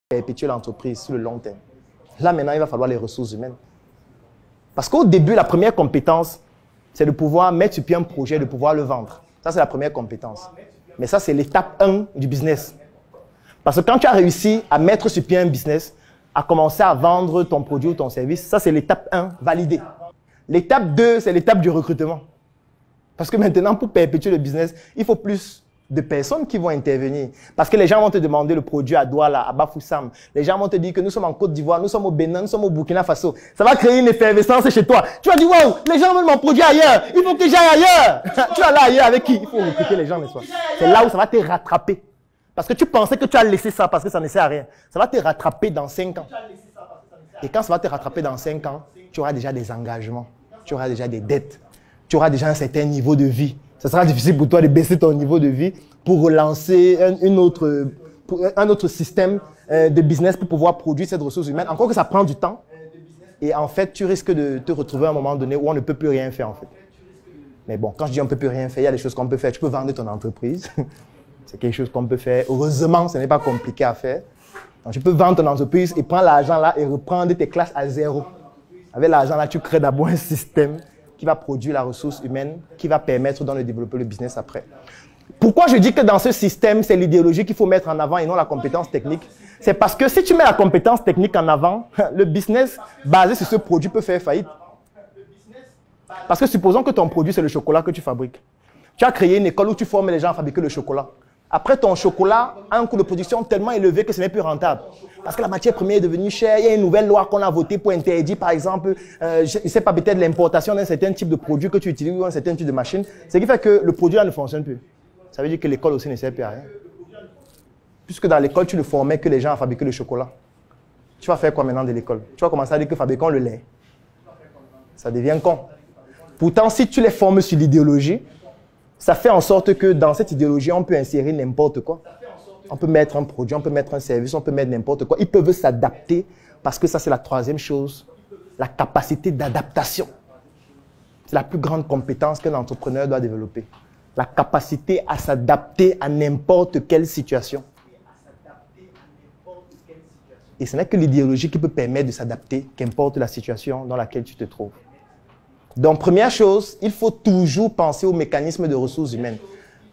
perpétuer l'entreprise sur le long terme. Là, maintenant, il va falloir les ressources humaines. Parce qu'au début, la première compétence, c'est de pouvoir mettre sur pied un projet, de pouvoir le vendre. Ça, c'est la première compétence. Mais ça, c'est l'étape 1 du business. Parce que quand tu as réussi à mettre sur pied un business, à commencer à vendre ton produit ou ton service, ça, c'est l'étape 1, validée. L'étape 2, c'est l'étape du recrutement. Parce que maintenant, pour perpétuer le business, il faut plus de personnes qui vont intervenir. Parce que les gens vont te demander le produit à Douala, à Bafoussam. Les gens vont te dire que nous sommes en Côte d'Ivoire, nous sommes au Bénin, nous sommes au Burkina Faso. Ça va créer une effervescence chez toi. Tu vas dire, waouh, les gens veulent mon produit ailleurs. Il faut que j'aille ailleurs. Tu vas là ailleurs avec qui? Il faut recruter les gens, n'est-ce pas? C'est là où ça va te rattraper. Parce que tu pensais que tu as laissé ça parce que ça ne sert à rien. Ça va te rattraper dans 5 ans. Et quand ça va te rattraper dans 5 ans, tu auras déjà des engagements. Tu auras déjà des dettes. Tu auras déjà un certain niveau de vie. Ce sera difficile pour toi de baisser ton niveau de vie pour relancer un autre système de business pour pouvoir produire cette ressource humaine. Encore que ça prend du temps. Et en fait, tu risques de te retrouver à un moment donné où on ne peut plus rien faire en fait. Mais bon, quand je dis on ne peut plus rien faire, il y a des choses qu'on peut faire. Tu peux vendre ton entreprise. C'est quelque chose qu'on peut faire. Heureusement, ce n'est pas compliqué à faire. Donc, tu peux vendre ton entreprise et prendre l'argent là et reprendre tes classes à zéro. Avec l'argent là, tu crées d'abord un système qui va produire la ressource humaine, qui va permettre de développer le business après. Pourquoi je dis que dans ce système, c'est l'idéologie qu'il faut mettre en avant et non la compétence technique? C'est parce que si tu mets la compétence technique en avant, le business basé sur ce produit peut faire faillite. Parce que supposons que ton produit, c'est le chocolat que tu fabriques. Tu as créé une école où tu formes les gens à fabriquer le chocolat. Après, ton chocolat a un coût de production tellement élevé que ce n'est plus rentable. Parce que la matière première est devenue chère. Il y a une nouvelle loi qu'on a votée pour interdire, par exemple, je ne sais pas, peut-être l'importation d'un certain type de produit que tu utilises ou un certain type de machine. Ce qui fait que le produit là ne fonctionne plus. Ça veut dire que l'école aussi ne sert plus à rien. Puisque dans l'école, tu ne formais que les gens à fabriquer le chocolat. Tu vas faire quoi maintenant de l'école? Tu vas commencer à dire que fabriquons le lait. Ça devient con. Pourtant, si tu les formes sur l'idéologie, ça fait en sorte que dans cette idéologie, on peut insérer n'importe quoi. On peut mettre un produit, on peut mettre un service, on peut mettre n'importe quoi. Ils peuvent s'adapter parce que ça, c'est la troisième chose. La capacité d'adaptation. C'est la plus grande compétence qu'un entrepreneur doit développer. La capacité à s'adapter à n'importe quelle situation. Et ce n'est que l'idéologie qui peut permettre de s'adapter, qu'importe la situation dans laquelle tu te trouves. Donc, première chose, il faut toujours penser au mécanisme de ressources humaines.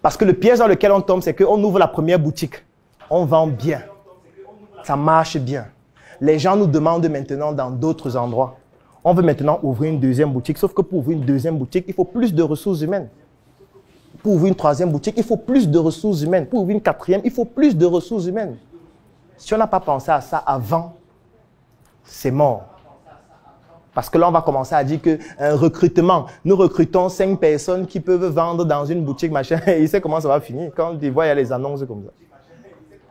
Parce que le piège dans lequel on tombe, c'est qu'on ouvre la première boutique. On vend bien. Ça marche bien. Les gens nous demandent maintenant dans d'autres endroits. On veut maintenant ouvrir une deuxième boutique. Sauf que pour ouvrir une deuxième boutique, il faut plus de ressources humaines. Pour ouvrir une troisième boutique, il faut plus de ressources humaines. Pour ouvrir une quatrième, il faut plus de ressources humaines. Si on n'a pas pensé à ça avant, c'est mort. Parce que là, on va commencer à dire qu'un recrutement, nous recrutons 5 personnes qui peuvent vendre dans une boutique, machin. Et il sait comment ça va finir. Quand tu vois, il y a les annonces comme ça.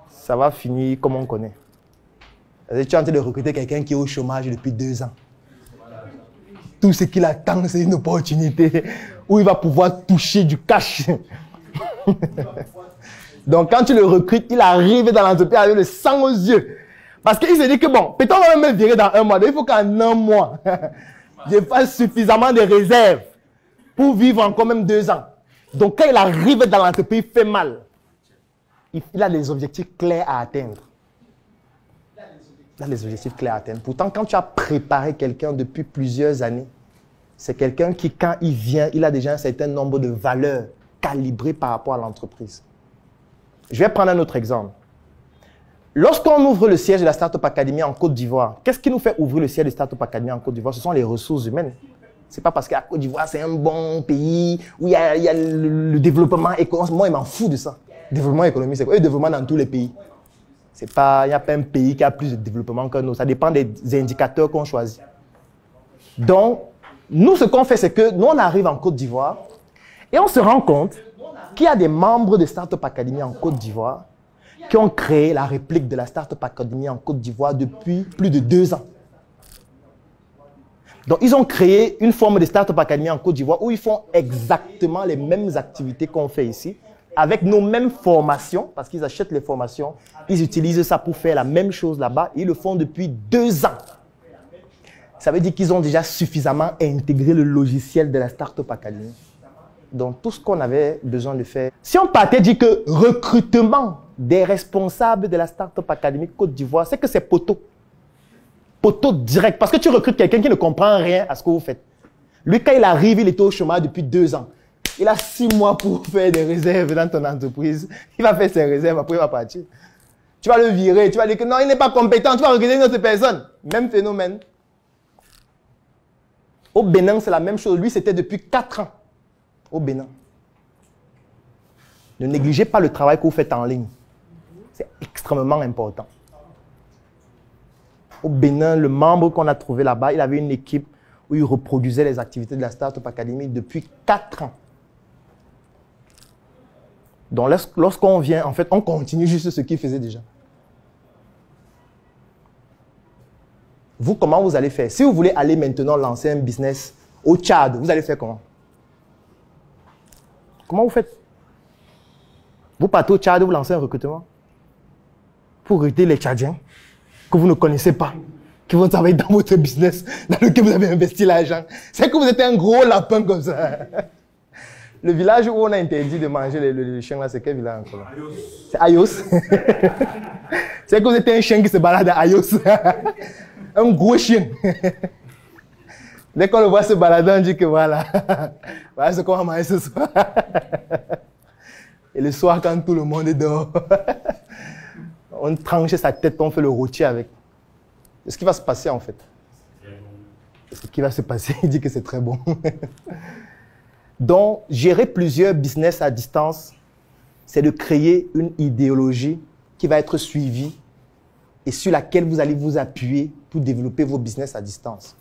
Ça va finir comme on connaît. Tu es en train de recruter quelqu'un qui est au chômage depuis 2 ans. Tout ce qu'il attend, c'est une opportunité où il va pouvoir toucher du cash. Donc, quand tu le recrutes, il arrive dans l'entreprise avec le sang aux yeux. Parce qu'il se dit que bon, peut-être on va me virer dans 1 mois. Donc il faut qu'en 1 mois, je fasse suffisamment de réserves pour vivre encore même 2 ans. Donc quand il arrive dans l'entreprise, il fait mal. Il a des objectifs clairs à atteindre. Il a des objectifs clairs à atteindre. Pourtant, quand tu as préparé quelqu'un depuis plusieurs années, c'est quelqu'un qui, quand il vient, il a déjà un certain nombre de valeurs calibrées par rapport à l'entreprise. Je vais prendre un autre exemple. Lorsqu'on ouvre le siège de la Startup Academy en Côte d'Ivoire, qu'est-ce qui nous fait ouvrir le siège de la Startup Academy en Côte d'Ivoire? Ce sont les ressources humaines. Ce n'est pas parce que la Côte d'Ivoire, c'est un bon pays où il y a le développement économique. Moi, je m'en fous de ça. Le développement économique, c'est quoi? Le développement dans tous les pays. Il n'y a pas un pays qui a plus de développement que nous. Ça dépend des indicateurs qu'on choisit. Donc, nous, ce qu'on fait, c'est que nous, on arrive en Côte d'Ivoire et on se rend compte qu'il y a des membres de Startup Academy en Côte d'Ivoire qui ont créé la réplique de la Startup Academy en Côte d'Ivoire depuis plus de 2 ans. Donc, ils ont créé une forme de Startup Academy en Côte d'Ivoire où ils font exactement les mêmes activités qu'on fait ici, avec nos mêmes formations, parce qu'ils achètent les formations, ils utilisent ça pour faire la même chose là-bas, et ils le font depuis 2 ans. Ça veut dire qu'ils ont déjà suffisamment intégré le logiciel de la Startup Academy. Donc, tout ce qu'on avait besoin de faire. Si on partait dire que recrutement des responsables de la Startup Academy Côte d'Ivoire, c'est que c'est poteau. Poteau direct. Parce que tu recrutes quelqu'un qui ne comprend rien à ce que vous faites. Lui, quand il arrive, il était au chômage depuis 2 ans. Il a 6 mois pour faire des réserves dans ton entreprise. Il va faire ses réserves, après il va partir. Tu vas le virer, tu vas dire que non, il n'est pas compétent, tu vas recruter une autre personne. Même phénomène. Au Bénin, c'est la même chose. Lui, c'était depuis 4 ans. Au Bénin. Ne négligez pas le travail que vous faites en ligne. C'est extrêmement important. Au Bénin, le membre qu'on a trouvé là-bas, il avait une équipe où il reproduisait les activités de la Startup Academy depuis 4 ans. Donc, lorsqu'on vient, en fait, on continue juste ce qu'il faisait déjà. Vous, comment vous allez faire? Si vous voulez aller maintenant lancer un business au Tchad, vous allez faire comment? Comment vous faites? Vous partez au Tchad, vous lancez un recrutement pour recruter les Tchadiens que vous ne connaissez pas, qui vont travailler dans votre business, dans lequel vous avez investi l'argent. C'est que vous êtes un gros lapin comme ça. Le village où on a interdit de manger le chien là, c'est quel village encore? C'est Ayos. C'est que vous êtes un chien qui se balade à Ayos. Un gros chien. Dès qu'on le voit se balader, on dit que voilà. Voilà ce qu'on va manger ce soir. Et le soir, quand tout le monde est dehors, on tranche sa tête, on fait le rôti avec. C'est ce qui va se passer en fait. Ce qui va se passer, il dit que c'est très bon. Donc, gérer plusieurs business à distance, c'est de créer une idéologie qui va être suivie et sur laquelle vous allez vous appuyer pour développer vos business à distance.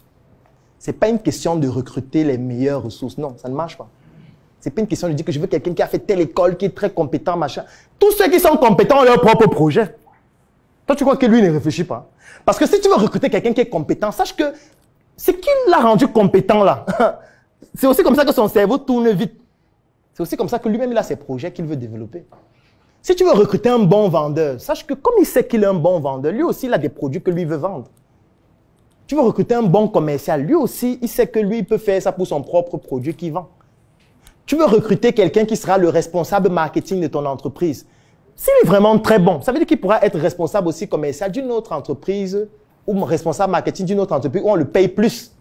Ce n'est pas une question de recruter les meilleures ressources. Non, ça ne marche pas. Ce n'est pas une question de dire que je veux quelqu'un qui a fait telle école, qui est très compétent, machin. Tous ceux qui sont compétents ont leur propre projet. Toi, tu crois que lui ne réfléchit pas? Parce que si tu veux recruter quelqu'un qui est compétent, sache que ce qui l'a rendu compétent là, c'est aussi comme ça que son cerveau tourne vite. C'est aussi comme ça que lui-même il a ses projets qu'il veut développer. Si tu veux recruter un bon vendeur, sache que comme il sait qu'il est un bon vendeur, lui aussi il a des produits que lui veut vendre. Tu veux recruter un bon commercial, lui aussi il sait que lui il peut faire ça pour son propre produit qu'il vend. Tu veux recruter quelqu'un qui sera le responsable marketing de ton entreprise. S'il est vraiment très bon, ça veut dire qu'il pourra être responsable aussi commercial d'une autre entreprise ou responsable marketing d'une autre entreprise où on le paye plus.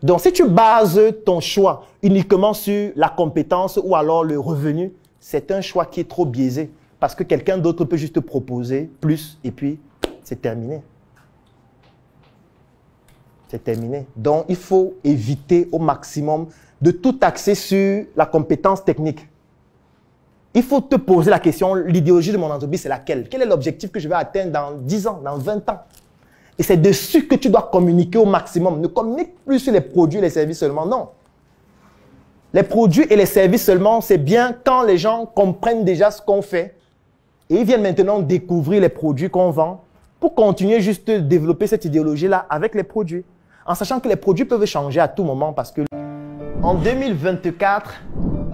Donc, si tu bases ton choix uniquement sur la compétence ou alors le revenu, c'est un choix qui est trop biaisé parce que quelqu'un d'autre peut juste te proposer plus et puis c'est terminé. C'est terminé. Donc, il faut éviter au maximum de tout axer sur la compétence technique. Il faut te poser la question, l'idéologie de mon entreprise, c'est laquelle? Quel est l'objectif que je vais atteindre dans 10 ans, dans 20 ans? Et c'est dessus que tu dois communiquer au maximum. Ne communique plus sur les produits et les services seulement, non. Les produits et les services seulement, c'est bien quand les gens comprennent déjà ce qu'on fait et ils viennent maintenant découvrir les produits qu'on vend pour continuer juste de développer cette idéologie-là avec les produits. En sachant que les produits peuvent changer à tout moment parce que en 2024,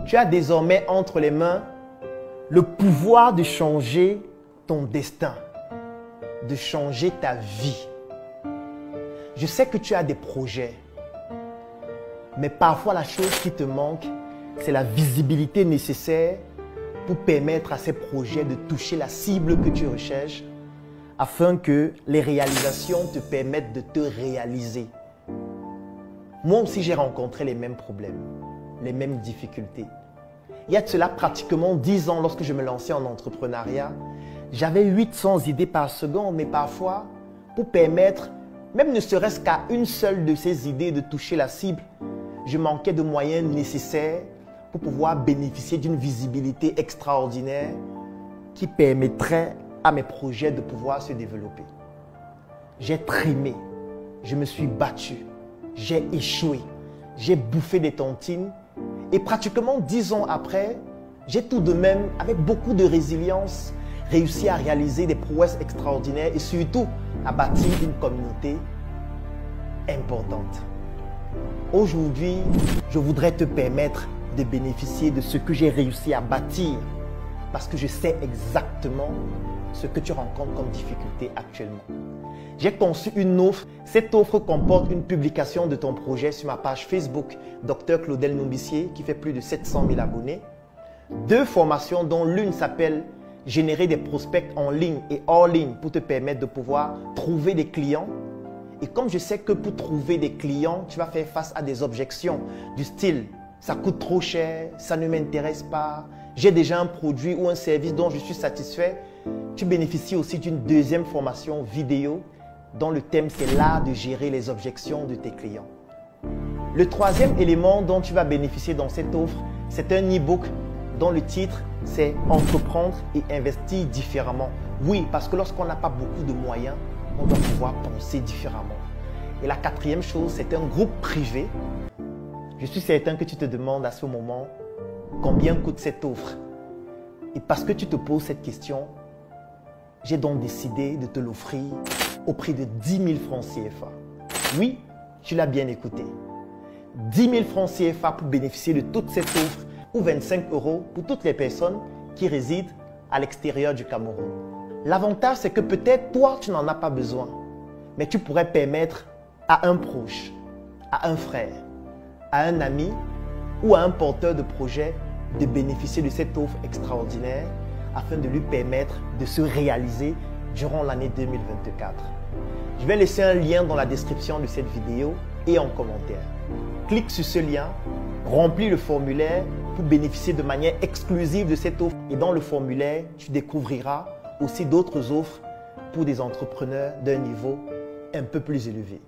tu as désormais entre les mains le pouvoir de changer ton destin, de changer ta vie. Je sais que tu as des projets, mais parfois la chose qui te manque, c'est la visibilité nécessaire pour permettre à ces projets de toucher la cible que tu recherches afin que les réalisations te permettent de te réaliser. Moi aussi, j'ai rencontré les mêmes problèmes, les mêmes difficultés. Il y a de cela pratiquement 10 ans, lorsque je me lançais en entrepreneuriat, j'avais 800 idées par seconde, mais parfois, pour permettre, même ne serait-ce qu'à une seule de ces idées de toucher la cible, je manquais de moyens nécessaires pour pouvoir bénéficier d'une visibilité extraordinaire qui permettrait à mes projets de pouvoir se développer. J'ai trimé, je me suis battu, j'ai échoué, j'ai bouffé des tontines et pratiquement 10 ans après, j'ai tout de même, avec beaucoup de résilience, réussi à réaliser des prouesses extraordinaires et surtout à bâtir une communauté importante. Aujourd'hui, je voudrais te permettre de bénéficier de ce que j'ai réussi à bâtir parce que je sais exactement ce que tu rencontres comme difficulté actuellement. J'ai conçu une offre. Cette offre comporte une publication de ton projet sur ma page Facebook Dr Claudel Nombissier qui fait plus de 700 000 abonnés. 2 formations dont l'une s'appelle générer des prospects en ligne et hors ligne pour te permettre de pouvoir trouver des clients. Et comme je sais que pour trouver des clients, tu vas faire face à des objections du style « ça coûte trop cher, ça ne m'intéresse pas, j'ai déjà un produit ou un service dont je suis satisfait », tu bénéficies aussi d'une deuxième formation vidéo dont le thème c'est l'art de gérer les objections de tes clients. Le troisième élément dont tu vas bénéficier dans cette offre, c'est un e-book dont le titre c'est « Entreprendre et investir différemment ». Oui, parce que lorsqu'on n'a pas beaucoup de moyens, on doit pouvoir penser différemment. Et la quatrième chose, c'est un groupe privé. Je suis certain que tu te demandes à ce moment combien coûte cette offre. Et parce que tu te poses cette question, j'ai donc décidé de te l'offrir au prix de 10 000 francs CFA. Oui, tu l'as bien écouté. 10 000 francs CFA pour bénéficier de toute cette offre ou 25 € pour toutes les personnes qui résident à l'extérieur du Cameroun. L'avantage, c'est que peut-être toi, tu n'en as pas besoin, mais tu pourrais permettre à un proche, à un frère, à un ami ou à un porteur de projet de bénéficier de cette offre extraordinaire afin de lui permettre de se réaliser durant l'année 2024. Je vais laisser un lien dans la description de cette vidéo et en commentaire. Clique sur ce lien, remplis le formulaire pour bénéficier de manière exclusive de cette offre. Et dans le formulaire, tu découvriras aussi d'autres offres pour des entrepreneurs d'un niveau un peu plus élevé.